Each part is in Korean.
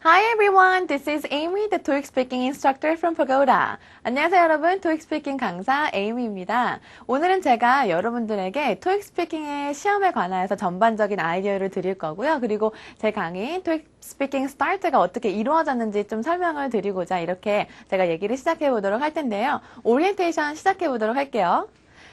Hi everyone, this is Amy, the TOEIC speaking instructor from Pagoda. 안녕하세요 여러분, TOEIC speaking 강사 에이미입니다. 오늘은 제가 여러분들에게 TOEIC speaking의 시험에 관해서 전반적인 아이디어를 드릴 거고요. 그리고 제 강의 TOEIC speaking start가 어떻게 이루어졌는지 좀 설명을 드리고자 이렇게 제가 얘기를 시작해 보도록 할 텐데요. 오리엔테이션 시작해 보도록 할게요.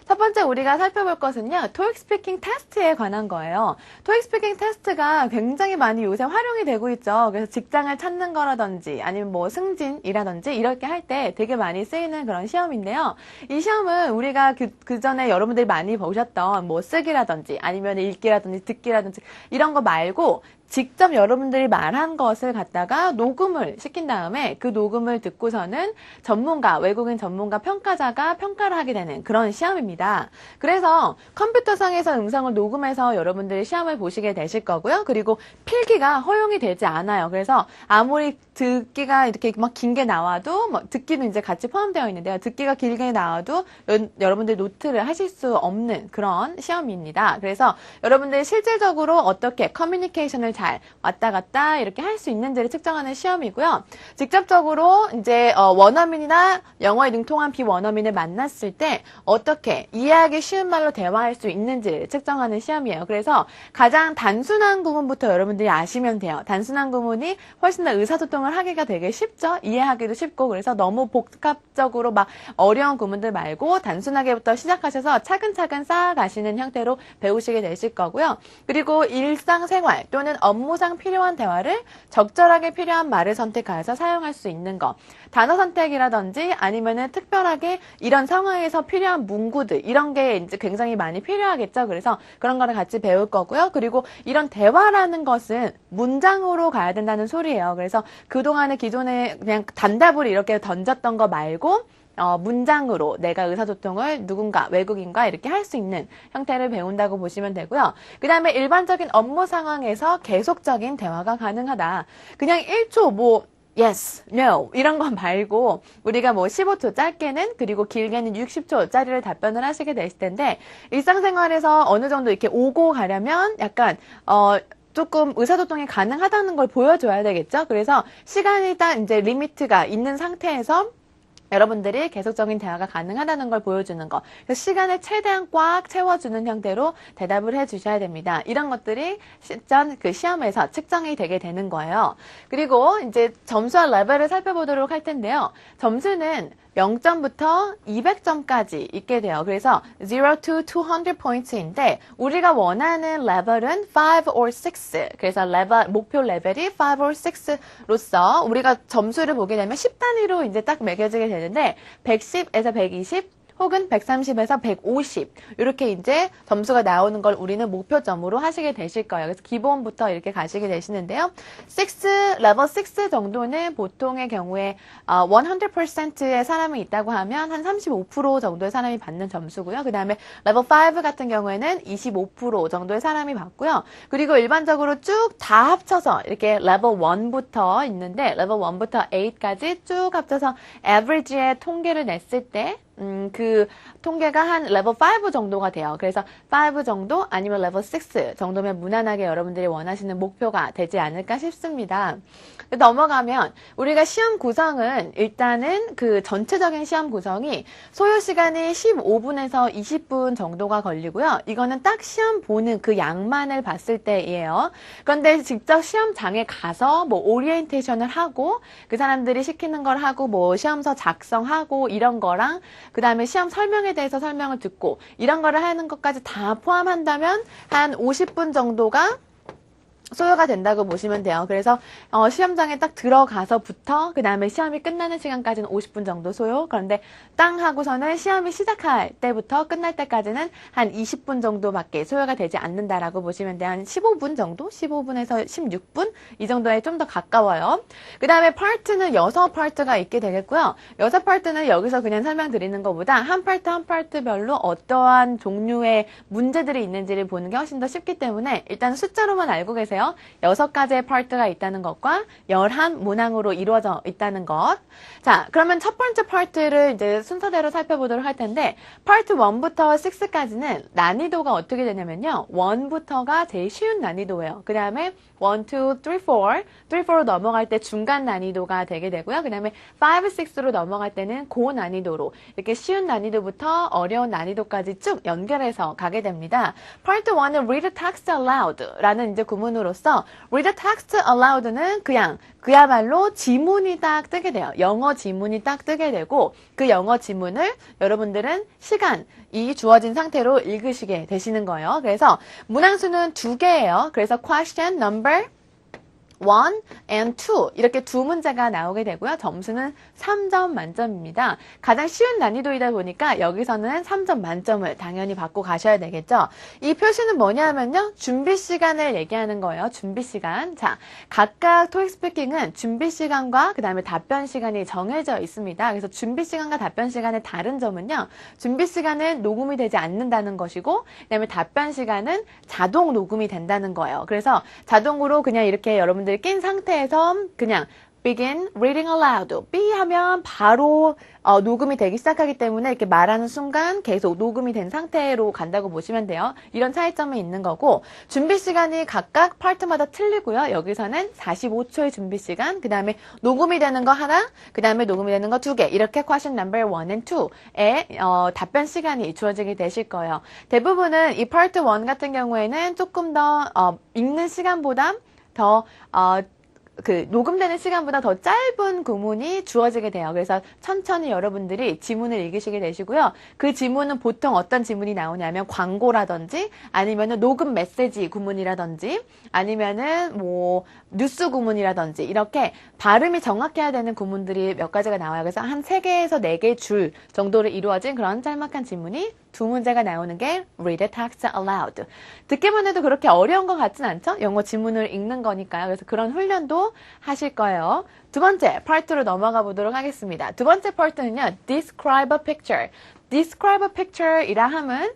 첫 번째 우리가 살펴볼 것은요. 토익 스피킹 테스트에 관한 거예요. 토익 스피킹 테스트가 굉장히 많이 요새 활용이 되고 있죠. 그래서 직장을 찾는 거라든지 아니면 뭐 승진이라든지 이렇게 할 때 되게 많이 쓰이는 그런 시험인데요. 이 시험은 우리가 그 전에 여러분들이 많이 보셨던 뭐 쓰기라든지 아니면 읽기라든지 듣기라든지 이런 거 말고 직접 여러분들이 말한 것을 갖다가 녹음을 시킨 다음에 그 녹음을 듣고서는 전문가, 외국인 전문가 평가자가 평가를 하게 되는 그런 시험입니다. 그래서 컴퓨터상에서 음성을 녹음해서 여러분들이 시험을 보시게 되실 거고요. 그리고 필기가 허용이 되지 않아요. 그래서 아무리 듣기가 이렇게 막 긴 게 나와도 듣기는 이제 같이 포함되어 있는데요. 듣기가 길게 나와도 여러분들 노트를 하실 수 없는 그런 시험입니다. 그래서 여러분들이 실질적으로 어떻게 커뮤니케이션을 잘 왔다 갔다 이렇게 할 수 있는지를 측정하는 시험이고요. 직접적으로 이제 원어민이나 영어에 능통한 비원어민을 만났을 때 어떻게 이해하기 쉬운 말로 대화할 수 있는지를 측정하는 시험이에요. 그래서 가장 단순한 구문부터 여러분들이 아시면 돼요. 단순한 구문이 훨씬 더 의사소통을 하기가 되게 쉽죠. 이해하기도 쉽고 그래서 너무 복합적으로 막 어려운 구문들 말고 단순하게부터 시작하셔서 차근차근 쌓아가시는 형태로 배우시게 되실 거고요. 그리고 일상생활 또는 업무상 필요한 대화를 적절하게 필요한 말을 선택해서 사용할 수 있는 거. 단어 선택이라든지 아니면은 특별하게 이런 상황에서 필요한 문구들 이런 게 이제 굉장히 많이 필요하겠죠. 그래서 그런 거를 같이 배울 거고요. 그리고 이런 대화라는 것은 문장으로 가야 된다는 소리예요. 그래서 그동안에 기존에 그냥 단답을 이렇게 던졌던 거 말고 문장으로 내가 의사소통을 누군가 외국인과 이렇게 할 수 있는 형태를 배운다고 보시면 되고요. 그 다음에 일반적인 업무 상황에서 계속적인 대화가 가능하다. 그냥 1초 뭐 yes, no 이런 거 말고 우리가 뭐 15초 짧게는 그리고 길게는 60초짜리를 답변을 하시게 되실 텐데 일상생활에서 어느 정도 이렇게 오고 가려면 약간 조금 의사소통이 가능하다는 걸 보여줘야 되겠죠. 그래서 시간이 딱 이제 리미트가 있는 상태에서 여러분들이 계속적인 대화가 가능하다는 걸 보여주는 거. 그래서 시간을 최대한 꽉 채워주는 형태로 대답을 해주셔야 됩니다. 이런 것들이 실전 그 시험에서 측정이 되게 되는 거예요. 그리고 이제 점수와 레벨을 살펴보도록 할 텐데요. 점수는 0점부터 200점까지 있게 돼요. 그래서 0 to 200 points인데 우리가 원하는 레벨은 5 or 6. 그래서 목표 레벨이 5 or 6로서 우리가 점수를 보게 되면 10단위로 이제 딱 매겨지게 되는데 110에서 120 혹은 130에서 150 이렇게 이제 점수가 나오는 걸 우리는 목표점으로 하시게 되실 거예요. 그래서 기본부터 이렇게 가시게 되시는데요. 레벨 6 정도는 보통의 경우에 100%의 사람이 있다고 하면 한 35% 정도의 사람이 받는 점수고요. 그 다음에 레벨 5 같은 경우에는 25% 정도의 사람이 받고요. 그리고 일반적으로 쭉 다 합쳐서 이렇게 레벨 1부터 있는데 레벨 1부터 8까지 쭉 합쳐서 average의 통계를 냈을 때 그 통계가 한 레벨 5 정도가 돼요. 그래서 5 정도 아니면 레벨 6 정도면 무난하게 여러분들이 원하시는 목표가 되지 않을까 싶습니다. 넘어가면 우리가 시험 구성은 일단은 그 전체적인 시험 구성이 소요 시간이 15분에서 20분 정도가 걸리고요. 이거는 딱 시험 보는 그 양만을 봤을 때예요. 그런데 직접 시험장에 가서 뭐 오리엔테이션을 하고 그 사람들이 시키는 걸 하고 뭐 시험서 작성하고 이런 거랑 그 다음에 시험 설명에 대해서 설명을 듣고 이런 거를 하는 것까지 다 포함한다면 한 50분 정도가 소요가 된다고 보시면 돼요. 그래서 시험장에 딱 들어가서부터 그 다음에 시험이 끝나는 시간까지는 50분 정도 소요. 그런데 땅 하고서는 시험이 시작할 때부터 끝날 때까지는 한 20분 정도밖에 소요가 되지 않는다라고 보시면 돼요. 한 15분 정도? 15분에서 16분? 이 정도에 좀 더 가까워요. 그 다음에 파트는 6파트가 있게 되겠고요. 6파트는 여기서 그냥 설명드리는 것보다 한 파트 한 파트별로 어떠한 종류의 문제들이 있는지를 보는 게 훨씬 더 쉽기 때문에 일단 숫자로만 알고 계세요. 기억하세요. 6가지의 파트가 있다는 것과 11문항으로 이루어져 있다는 것. 자, 그러면 첫 번째 파트를 이제 순서대로 살펴보도록 할 텐데, 파트 1부터 6까지는 난이도가 어떻게 되냐면요. 1부터가 제일 쉬운 난이도예요. 그 다음에 1, 2, 3, 4, 4로 넘어갈 때 중간 난이도가 되게 되고요. 그 다음에 5, 6로 넘어갈 때는 고난이도로 이렇게 쉬운 난이도부터 어려운 난이도까지 쭉 연결해서 가게 됩니다. Part 1은 read text aloud 라는 이제 구문으로서 read text aloud는 그야말로 지문이 딱 뜨게 돼요. 영어 지문이 딱 뜨게 되고 그 영어 지문을 여러분들은 시간이 주어진 상태로 읽으시게 되시는 거예요. 그래서 문항수는 2개예요. 그래서 question number 1 and 2 이렇게 두 문제가 나오게 되고요. 점수는 3점 만점입니다. 가장 쉬운 난이도이다 보니까 여기서는 3점 만점을 당연히 받고 가셔야 되겠죠. 이 표시는 뭐냐면요. 준비 시간을 얘기하는 거예요. 준비 시간. 자, 각각 토익 스피킹은 준비 시간과 그 다음에 답변 시간이 정해져 있습니다. 그래서 준비 시간과 답변 시간의 다른 점은요. 준비 시간은 녹음이 되지 않는다는 것이고 그 다음에 답변 시간은 자동 녹음이 된다는 거예요. 그래서 자동으로 그냥 이렇게 여러분들 낀 상태에서 그냥 begin reading aloud. B 하면 바로 녹음이 되기 시작하기 때문에 이렇게 말하는 순간 계속 녹음이 된 상태로 간다고 보시면 돼요. 이런 차이점이 있는 거고 준비 시간이 각각 파트마다 틀리고요. 여기서는 45초의 준비 시간, 그 다음에 녹음이 되는 거 하나, 그 다음에 녹음이 되는 거 2개 이렇게 question number 1 and 2에 답변 시간이 주어지게 되실 거예요. 대부분은 이 파트 1 같은 경우에는 조금 더 읽는 시간보다 더 녹음되는 시간보다 더 짧은 구문이 주어지게 돼요. 그래서 천천히 여러분들이 지문을 읽으시게 되시고요. 그 지문은 보통 어떤 지문이 나오냐면 광고라든지 아니면은 녹음 메시지 구문이라든지 아니면은 뭐 뉴스 구문이라든지 이렇게 발음이 정확해야 되는 구문들이 몇 가지가 나와요. 그래서 한 3개에서 4개 줄 정도로 이루어진 그런 짤막한 지문이 두 문제가 나오는 게 read text aloud. 듣기만 해도 그렇게 어려운 것 같진 않죠? 영어 지문을 읽는 거니까요. 그래서 그런 훈련도 하실 거예요. 두 번째 파트로 넘어가 보도록 하겠습니다. 두 번째 파트는요. describe a picture. describe a picture 이라 함은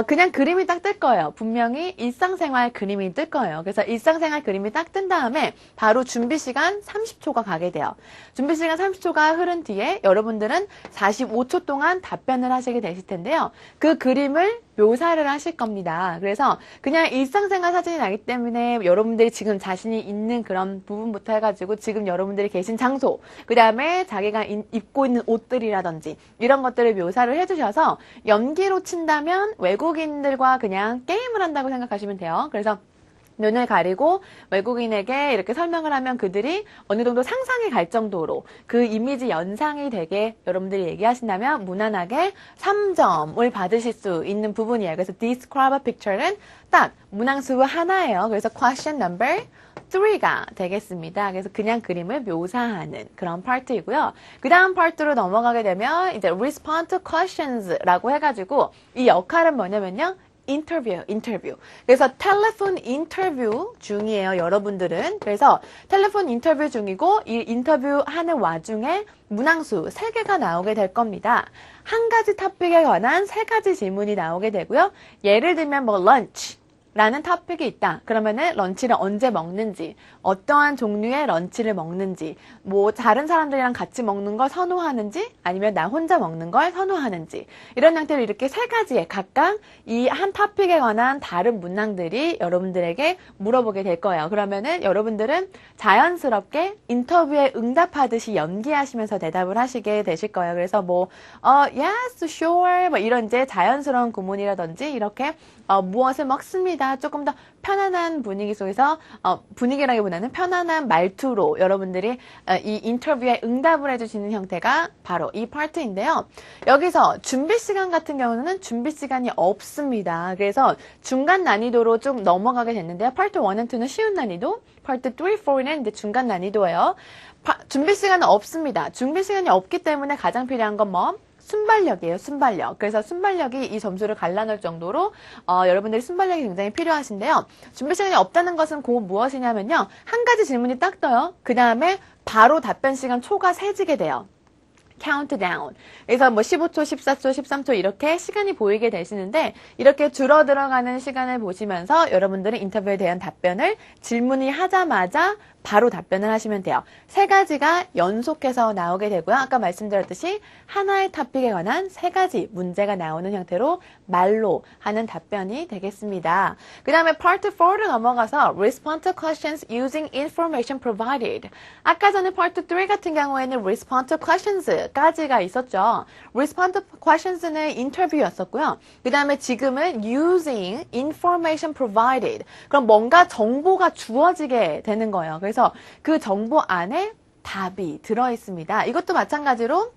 그냥 그림이 딱 뜰 거예요. 분명히 일상생활 그림이 뜰 거예요. 그래서 일상생활 그림이 딱 뜬 다음에 바로 준비시간 30초가 가게 돼요. 준비시간 30초가 흐른 뒤에 여러분들은 45초 동안 답변을 하시게 되실 텐데요. 그 그림을 묘사를 하실 겁니다. 그래서 그냥 일상생활 사진이 나기 때문에 여러분들이 지금 자신이 있는 그런 부분부터 해가지고 지금 여러분들이 계신 장소, 그 다음에 자기가 입고 있는 옷들이라든지 이런 것들을 묘사를 해주셔서 연기로 친다면 외국인들과 그냥 게임을 한다고 생각하시면 돼요. 그래서 눈을 가리고 외국인에게 이렇게 설명을 하면 그들이 어느 정도 상상이 갈 정도로 그 이미지 연상이 되게 여러분들이 얘기하신다면 무난하게 3점을 받으실 수 있는 부분이에요. 그래서 describe a picture는 딱 문항수 하나예요. 그래서 question number 3가 되겠습니다. 그래서 그냥 그림을 묘사하는 그런 파트이고요. 그 다음 파트로 넘어가게 되면 이제 respond to questions라고 해가지고 이 역할은 뭐냐면요. 인터뷰. 그래서 텔레폰 인터뷰 중이에요, 여러분들은. 그래서 텔레폰 인터뷰 중이고 이 인터뷰 하는 와중에 문항수 3개가 나오게 될 겁니다. 한 가지 토픽에 관한 3가지 질문이 나오게 되고요. 예를 들면 뭐 런치 라는 토픽이 있다. 그러면은 런치를 언제 먹는지, 어떠한 종류의 런치를 먹는지, 뭐 다른 사람들이랑 같이 먹는 걸 선호하는지, 아니면 나 혼자 먹는 걸 선호하는지 이런 형태로 이렇게 3가지의 각각 이 한 토픽에 관한 다른 문항들이 여러분들에게 물어보게 될 거예요. 그러면은 여러분들은 자연스럽게 인터뷰에 응답하듯이 연기하시면서 대답을 하시게 되실 거예요. 그래서 뭐 yes, sure 뭐 이런 이제 자연스러운 구문이라든지 이렇게 무엇을 먹습니다. 조금 더 편안한 분위기 속에서 분위기라기보다는 편안한 말투로 여러분들이 이 인터뷰에 응답을 해주시는 형태가 바로 이 파트인데요. 여기서 준비 시간 같은 경우는 준비 시간이 없습니다. 그래서 중간 난이도로 좀 넘어가게 됐는데요. 파트 1 and 2는 쉬운 난이도, 파트 3, 4는 이제 중간 난이도예요. 준비 시간은 없습니다. 준비 시간이 없기 때문에 가장 필요한 건 뭐? 순발력이에요, 순발력. 그래서 순발력이 이 점수를 갈라놓을 정도로 여러분들이 순발력이 굉장히 필요하신데요. 준비 시간이 없다는 것은 곧 무엇이냐면요. 한 가지 질문이 딱 떠요. 그 다음에 바로 답변 시간 초가 세지게 돼요. countdown. 그래서 뭐 15초, 14초, 13초 이렇게 시간이 보이게 되시는데 이렇게 줄어들어가는 시간을 보시면서 여러분들은 인터뷰에 대한 답변을 질문이 하자마자 바로 답변을 하시면 돼요. 세 가지가 연속해서 나오게 되고요. 아까 말씀드렸듯이 하나의 토픽에 관한 세 가지 문제가 나오는 형태로 말로 하는 답변이 되겠습니다. 그 다음에 Part 4로 넘어가서 Respond to questions using information provided. 아까 전에 Part 3 같은 경우에는 Respond to questions까지가 있었죠. Respond to questions는 인터뷰였었고요. 그 다음에 지금은 using information provided. 그럼 뭔가 정보가 주어지게 되는 거예요. 그래서 그 정보 안에 답이 들어있습니다. 이것도 마찬가지로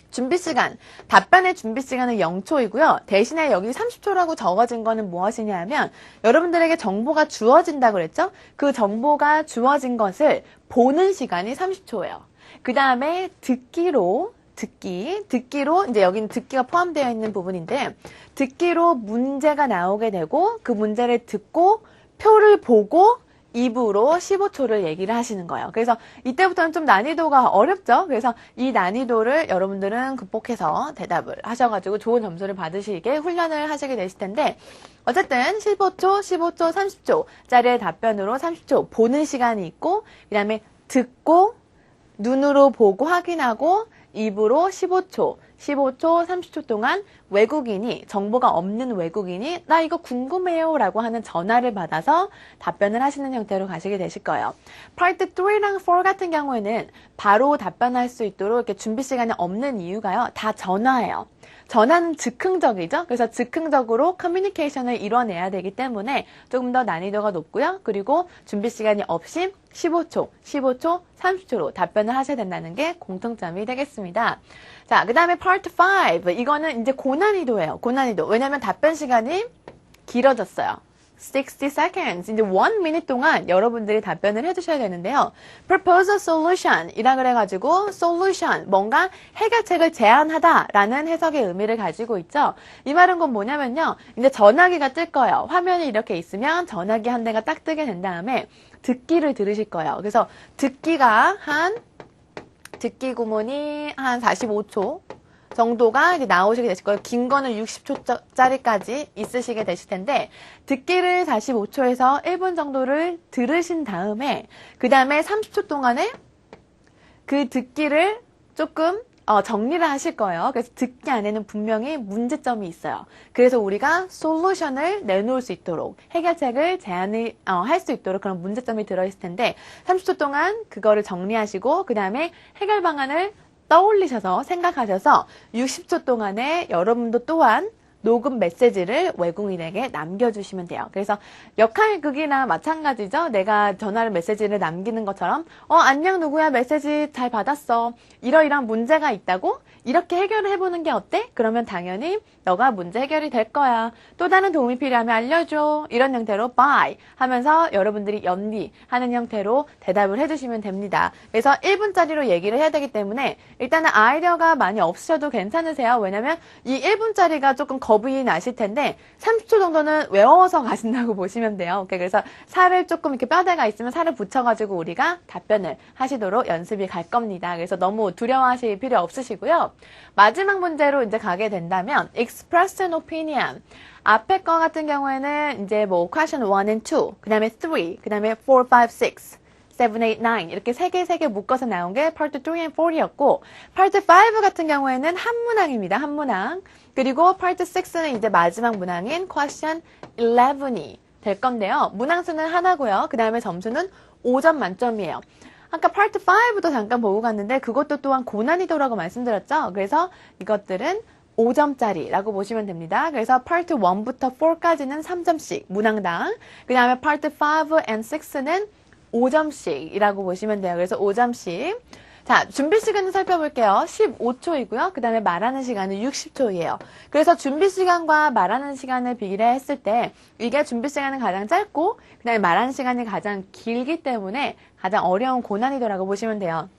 준비시간, 답변의 준비시간은 0초이고요. 대신에 여기 30초라고 적어진 거는 무엇이냐면 여러분들에게 정보가 주어진다고 그랬죠? 그 정보가 주어진 것을 보는 시간이 30초예요. 그 다음에 듣기로 이제 여기는 듣기가 포함되어 있는 부분인데 듣기로 문제가 나오게 되고 그 문제를 듣고 표를 보고 입으로 15초를 얘기를 하시는 거예요. 그래서 이때부터는 좀 난이도가 어렵죠. 그래서 이 난이도를 여러분들은 극복해서 대답을 하셔가지고 좋은 점수를 받으시게 훈련을 하시게 되실 텐데 어쨌든 15초, 15초, 30초짜리의 답변으로 30초 보는 시간이 있고 그 다음에 듣고 눈으로 보고 확인하고 입으로 15초, 30초 동안 외국인이, 정보가 없는 외국인이 나 이거 궁금해요 라고 하는 전화를 받아서 답변을 하시는 형태로 가시게 되실 거예요. Part 3랑 4 같은 경우에는 바로 답변할 수 있도록 이렇게 준비 시간이 없는 이유가요. 다 전화예요. 전화는 즉흥적이죠. 그래서 즉흥적으로 커뮤니케이션을 이뤄내야 되기 때문에 조금 더 난이도가 높고요. 그리고 준비 시간이 없이 15초, 30초로 답변을 하셔야 된다는 게 공통점이 되겠습니다. 자, 그 다음에 Part 5. 이거는 이제 고난이도예요. 고난이도. 왜냐면 답변 시간이 길어졌어요. 60 seconds. 이제 1minute 동안 여러분들이 답변을 해주셔야 되는데요. Propose a solution. 이라 그래가지고 solution. 뭔가 해결책을 제안하다 라는 해석의 의미를 가지고 있죠. 이 말은 건 뭐냐면요. 이제 전화기가 뜰 거예요. 화면이 이렇게 있으면 전화기 한 대가 딱 뜨게 된 다음에 듣기를 들으실 거예요. 그래서 듣기 구문이 한 45초 정도가 이제 나오시게 되실 거예요. 긴 거는 60초짜리까지 있으시게 되실 텐데 듣기를 45초에서 1분 정도를 들으신 다음에 그 다음에 30초 동안에 그 듣기를 조금 정리를 하실 거예요. 그래서 듣기 안에는 분명히 문제점이 있어요. 그래서 우리가 솔루션을 내놓을 수 있도록 해결책을 제안을 할 수 있도록 그런 문제점이 들어있을 텐데 30초 동안 그거를 정리하시고 그 다음에 해결 방안을 떠올리셔서 생각하셔서 60초 동안에 여러분도 또한 녹음 메시지를 외국인에게 남겨주시면 돼요. 그래서 역할극이나 마찬가지죠. 내가 전화를 메시지를 남기는 것처럼 안녕 누구야 메시지 잘 받았어. 이러이러한 문제가 있다고? 이렇게 해결을 해보는 게 어때? 그러면 당연히 너가 문제 해결이 될 거야. 또 다른 도움이 필요하면 알려줘. 이런 형태로 bye 하면서 여러분들이 연기하는 형태로 대답을 해주시면 됩니다. 그래서 1분짜리로 얘기를 해야 되기 때문에 일단은 아이디어가 많이 없으셔도 괜찮으세요. 왜냐면 이 1분짜리가 조금 겁이 나실 텐데 30초 정도는 외워서 가신다고 보시면 돼요. 그래서 살을 조금 이렇게 뼈대가 있으면 살을 붙여가지고 우리가 답변을 하시도록 연습이 갈 겁니다. 그래서 너무 두려워하실 필요 없으시고요. 마지막 문제로 이제 가게 된다면 express an opinion. 앞에 거 같은 경우에는 이제 뭐 question 1 and 2, 그 다음에 3, 그 다음에 4, 5, 6, 7, 8, 9 이렇게 세 개 묶어서 나온 게 Part 3 and 4였고 Part 5 같은 경우에는 한 문항입니다. 한 문항. 그리고 Part 6는 이제 마지막 문항인 Question 11이 될 건데요. 문항수는 하나고요. 그 다음에 점수는 5점 만점이에요. 아까 Part 5도 잠깐 보고 갔는데 그것도 또한 고난이도라고 말씀드렸죠. 그래서 이것들은 5점짜리라고 보시면 됩니다. 그래서 Part 1부터 4까지는 3점씩 문항당. 그 다음에 Part 5 and 6는 5점씩이라고 보시면 돼요. 그래서 5점씩. 자, 준비 시간을 살펴볼게요. 15초이고요. 그 다음에 말하는 시간은 60초이에요. 그래서 준비 시간과 말하는 시간을 비례했을 때 이게 준비 시간은 가장 짧고 그 다음에 말하는 시간이 가장 길기 때문에 가장 어려운 고난이도라고 보시면 돼요.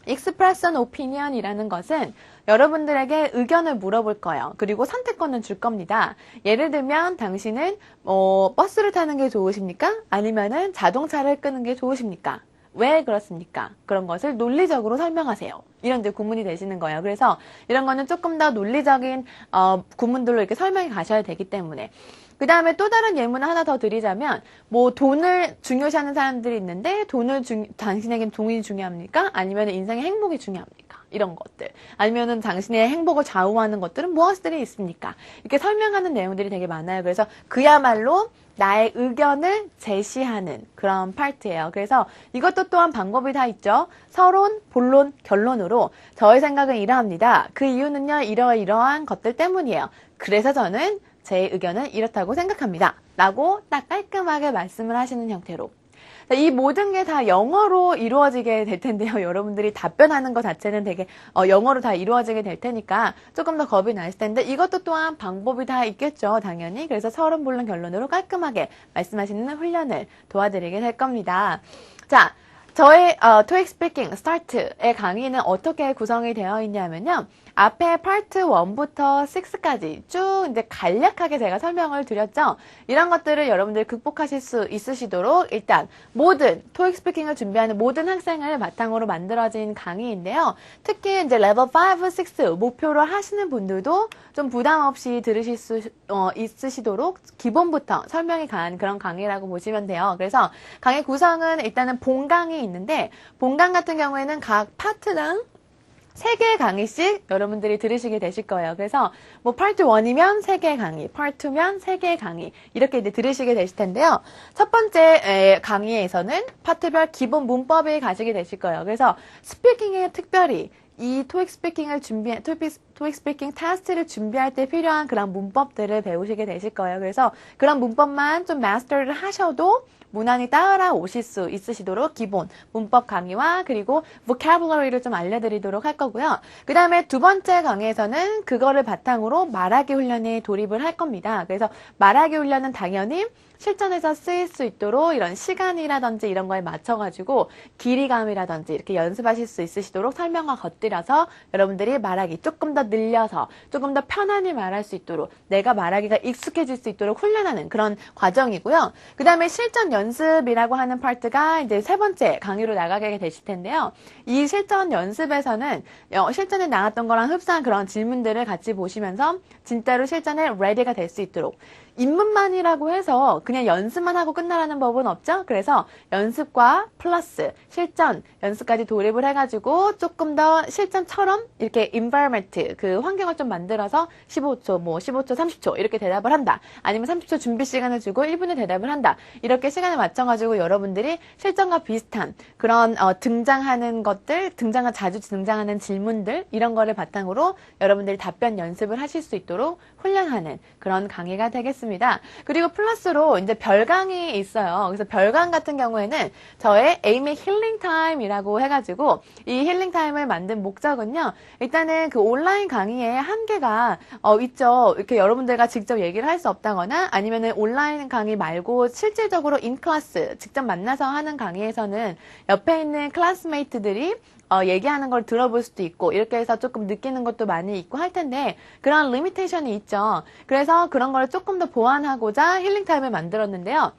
Express an opinion 이라는 것은 여러분들에게 의견을 물어볼 거예요. 그리고 선택권을 줄 겁니다. 예를 들면 당신은 버스를 타는 게 좋으십니까? 아니면은 자동차를 끄는 게 좋으십니까? 왜 그렇습니까? 그런 것을 논리적으로 설명하세요. 이런 데 구문이 되시는 거예요. 그래서 이런 거는 조금 더 논리적인 구문들로 이렇게 설명이 가셔야 되기 때문에. 그 다음에 또 다른 예문을 하나 더 드리자면, 뭐, 돈을 중요시하는 사람들이 있는데, 당신에겐 돈이 중요합니까? 아니면 인생의 행복이 중요합니까? 이런 것들. 아니면은 당신의 행복을 좌우하는 것들은 무엇들이 있습니까? 이렇게 설명하는 내용들이 되게 많아요. 그래서 그야말로 나의 의견을 제시하는 그런 파트예요. 그래서 이것도 또한 방법이 다 있죠. 서론, 본론, 결론으로 저의 생각은 이러합니다. 그 이유는요, 이러이러한 것들 때문이에요. 그래서 저는 제 의견은 이렇다고 생각합니다. 라고 딱 깔끔하게 말씀을 하시는 형태로. 이 모든 게 다 영어로 이루어지게 될 텐데요. 여러분들이 답변하는 것 자체는 되게 영어로 다 이루어지게 될 테니까 조금 더 겁이 나실 텐데 이것도 또한 방법이 다 있겠죠. 당연히. 그래서 서론, 본론, 결론으로 깔끔하게 말씀하시는 훈련을 도와드리게 될 겁니다. 자, 저의 TOEIC Speaking Start의 강의는 어떻게 구성이 되어 있냐면요. 앞에 파트 1부터 6까지 쭉 이제 간략하게 제가 설명을 드렸죠. 이런 것들을 여러분들이 극복하실 수 있으시도록 일단 모든 토익 스피킹을 준비하는 모든 학생을 바탕으로 만들어진 강의인데요. 특히 이제 레벨 5, 6 목표로 하시는 분들도 좀 부담 없이 들으실 수 있으시도록 기본부터 설명이 간 그런 강의라고 보시면 돼요. 그래서 강의 구성은 일단은 본강이 있는데 본강 같은 경우에는 각 파트당 3개의 강의씩 여러분들이 들으시게 되실 거예요. 그래서 뭐 파트 1이면 3개의 강의, 파트 2면 3개의 강의 이렇게 이제 들으시게 되실 텐데요. 첫 번째 강의에서는 파트별 기본 문법을 가시게 되실 거예요. 그래서 스피킹에 특별히 이 토익 스피킹을 토익 스피킹 테스트를 준비할 때 필요한 그런 문법들을 배우시게 되실 거예요. 그래서 그런 문법만 좀 마스터를 하셔도 무난히 따라오실 수 있으시도록 기본 문법 강의와 그리고 vocabulary를 좀 알려드리도록 할 거고요. 그 다음에 두 번째 강의에서는 그거를 바탕으로 말하기 훈련에 돌입을 할 겁니다. 그래서 말하기 훈련은 당연히 실전에서 쓰일 수 있도록 이런 시간이라든지 이런 거에 맞춰가지고 길이감이라든지 이렇게 연습하실 수 있으시도록 설명과 겉들여서 여러분들이 말하기 조금 더 늘려서 조금 더 편안히 말할 수 있도록 내가 말하기가 익숙해질 수 있도록 훈련하는 그런 과정이고요. 그 다음에 실전 연습이라고 하는 파트가 이제 세 번째 강의로 나가게 되실 텐데요. 이 실전 연습에서는 실전에 나왔던 거랑 흡사한 그런 질문들을 같이 보시면서 진짜로 실전에 레디가 될 수 있도록 입문만이라고 해서 그냥 연습만 하고 끝나라는 법은 없죠. 그래서 연습과 플러스 실전 연습까지 돌입을 해가지고 조금 더 실전처럼 이렇게 environment 그 환경을 좀 만들어서 15초, 뭐 15초, 30초 이렇게 대답을 한다. 아니면 30초 준비 시간을 주고 1분에 대답을 한다. 이렇게 시간을 맞춰가지고 여러분들이 실전과 비슷한 그런 등장하는 것들, 자주 등장하는 질문들 이런 거를 바탕으로 여러분들이 답변 연습을 하실 수 있도록 훈련하는 그런 강의가 되겠습니다. 그리고 플러스로 이제 별강이 있어요. 그래서 별강 같은 경우에는 저의 에이미 힐링 타임이라고 해가지고 이 힐링 타임을 만든 목적은요. 일단은 그 온라인 강의의 한계가 있죠. 이렇게 여러분들과 직접 얘기를 할 수 없다거나 아니면은 온라인 강의 말고 실질적으로 인클래스 직접 만나서 하는 강의에서는 옆에 있는 클래스메이트들이 얘기하는 걸 들어볼 수도 있고 이렇게 해서 조금 느끼는 것도 많이 있고 할 텐데 그런 리미테이션이 있죠. 그래서 그런 걸 조금 더 보완하고자 힐링타임을 만들었는데요.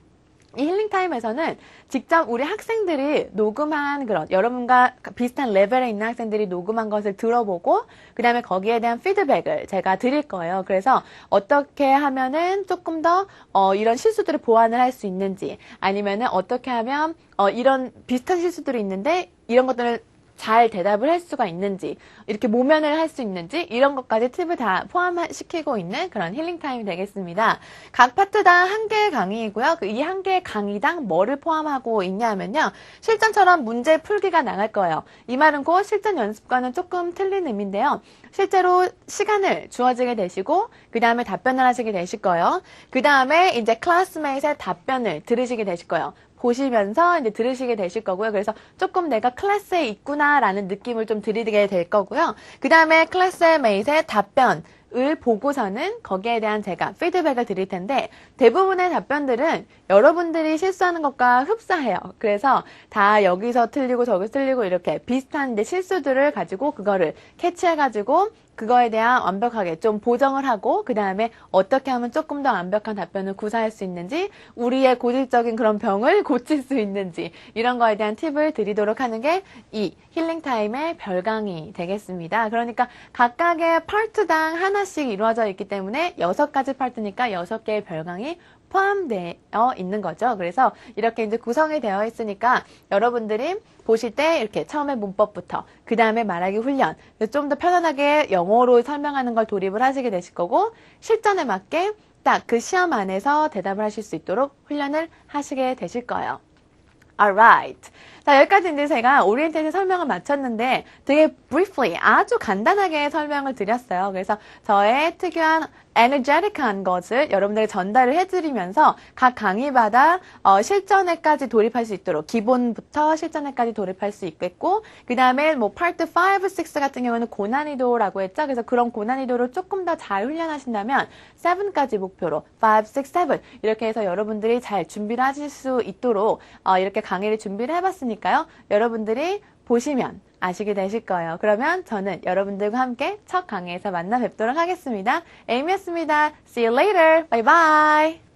이 힐링타임에서는 직접 우리 학생들이 녹음한 그런 여러분과 비슷한 레벨에 있는 학생들이 녹음한 것을 들어보고 그 다음에 거기에 대한 피드백을 제가 드릴 거예요. 그래서 어떻게 하면은 조금 더 이런 실수들을 보완을 할 수 있는지 아니면은 어떻게 하면 이런 비슷한 실수들이 있는데 이런 것들을 잘 대답을 할 수가 있는지 이렇게 모면을 할 수 있는지 이런 것까지 팁을 다 포함시키고 있는 그런 힐링타임이 되겠습니다. 각 파트당 한 개의 강의이고요. 이 한 개의 강의당 뭐를 포함하고 있냐면요. 실전처럼 문제 풀기가 나갈 거예요. 이 말은 곧 실전 연습과는 조금 틀린 의미인데요. 실제로 시간을 주어지게 되시고 그 다음에 답변을 하시게 되실 거예요. 그 다음에 이제 클래스메이트의 답변을 들으시게 되실 거예요. 보시면서 이제 들으시게 되실 거고요. 그래서 조금 내가 클래스에 있구나라는 느낌을 좀 드리게 될 거고요. 그 다음에 클래스메이트의 답변을 보고서는 거기에 대한 제가 피드백을 드릴 텐데 대부분의 답변들은 여러분들이 실수하는 것과 흡사해요. 그래서 다 여기서 틀리고 저기서 틀리고 이렇게 비슷한 실수들을 가지고 그거를 캐치해가지고 그거에 대한 완벽하게 좀 보정을 하고 그 다음에 어떻게 하면 조금 더 완벽한 답변을 구사할 수 있는지 우리의 고질적인 그런 병을 고칠 수 있는지 이런 거에 대한 팁을 드리도록 하는 게 이 힐링타임의 별강이 되겠습니다. 그러니까 각각의 파트당 하나씩 이루어져 있기 때문에 6가지 파트니까 6개의 별강이 포함되어 있는 거죠. 그래서 이렇게 이제 구성이 되어 있으니까 여러분들이 보실 때 이렇게 처음에 문법부터 그 다음에 말하기 훈련 좀 더 편안하게 영어로 설명하는 걸 도입을 하시게 되실 거고 실전에 맞게 딱 그 시험 안에서 대답을 하실 수 있도록 훈련을 하시게 되실 거예요. Alright. 자, 여기까지 이제 제가 오리엔테이션 설명을 마쳤는데 되게 briefly, 아주 간단하게 설명을 드렸어요. 그래서 저의 특유한 energetic한 것을 여러분들에게 전달을 해드리면서 각 강의마다 실전에까지 돌입할 수 있도록 기본부터 실전에까지 돌입할 수 있겠고 그 다음에 뭐 파트 5, 6 같은 경우는 고난이도라고 했죠. 그래서 그런 고난이도를 조금 더 잘 훈련하신다면 7까지 목표로 5, 6, 7 이렇게 해서 여러분들이 잘 준비를 하실 수 있도록 이렇게 강의를 준비를 해봤으니까요. 여러분들이 보시면 아시게 되실 거예요. 그러면 저는 여러분들과 함께 첫 강의에서 만나 뵙도록 하겠습니다. 에이미였습니다. See you later. Bye bye.